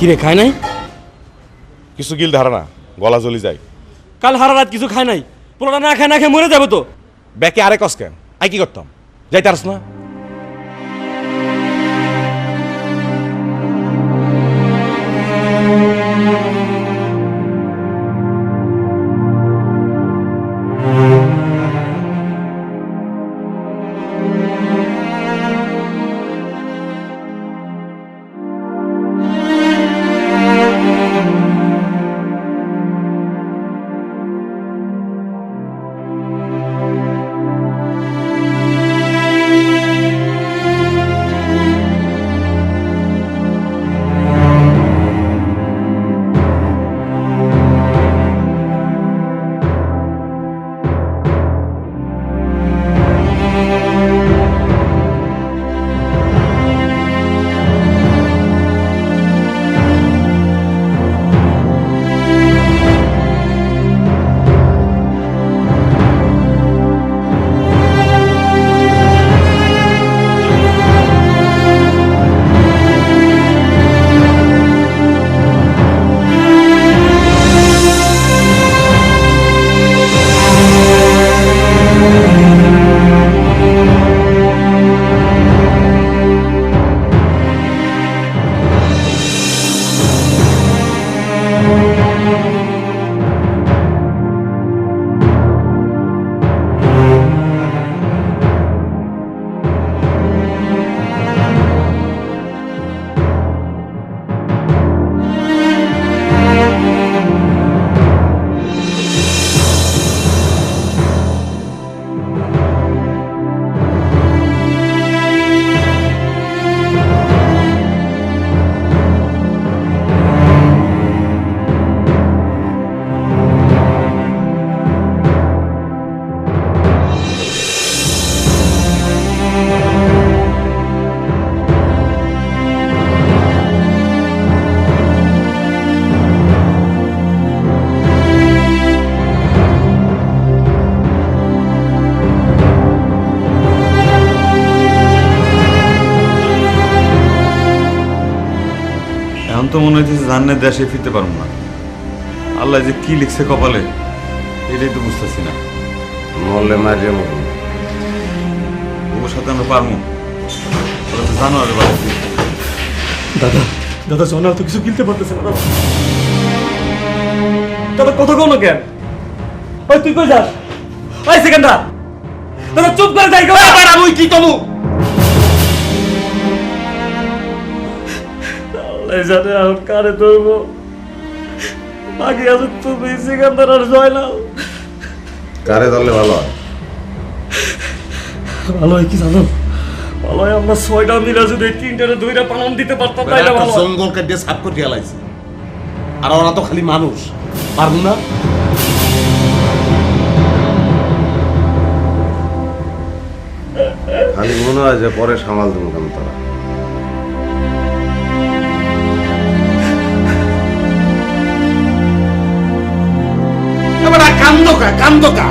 কিরে খায় নাই? কিছু গিল ধারা না, গলা জ্বলি যায়। কাল হারা রাত কিছু খায় নাই, পোলাটা না খায় না খেয়ে মরে যাবে তো। ব্যাকে আরে কস কেন? আই কি করতাম? যাইতে পারস না? এখন তো মনে হচ্ছে জান্নার দেশে ফিরতে পারবো না। আল্লাহ যে কি লিখছে কপালে এটাই তো বুঝতেছি না। মরলে মারিয়ে মরবো, ওর সাথে আমরা পারবো? ওরা তো জানো আরে বাড়ি। দাদা দাদা জনাল তো কিছু কিনতে পারতেছে না দাদা। দাদা কথা কও না কেন? ওই তুই কই যাস? ওই সেকেন্ডার দাদা চুপ করে যাই গো। আমি কি কমু? আল্লাহ জানে আর কারে ধরবো। বাকি আছে তুমি, সেকেন্ডার আর জয়নাল। কারে ধরলে ভালো হয়? ভালো হয় কি জানো? ভালো হয় আমরা 6টা মিলে যদি 3টারে 2টা পালন দিতে পারতাম তাইলে ভালো হয়। জঙ্গল কেটে সাফ করে ফেলাইছে, আর ওরা তো খালি মানুষ, পারবো না? খালি মনে হয় যে পরে সামাল দেবো কেন তারা। কান্দোকা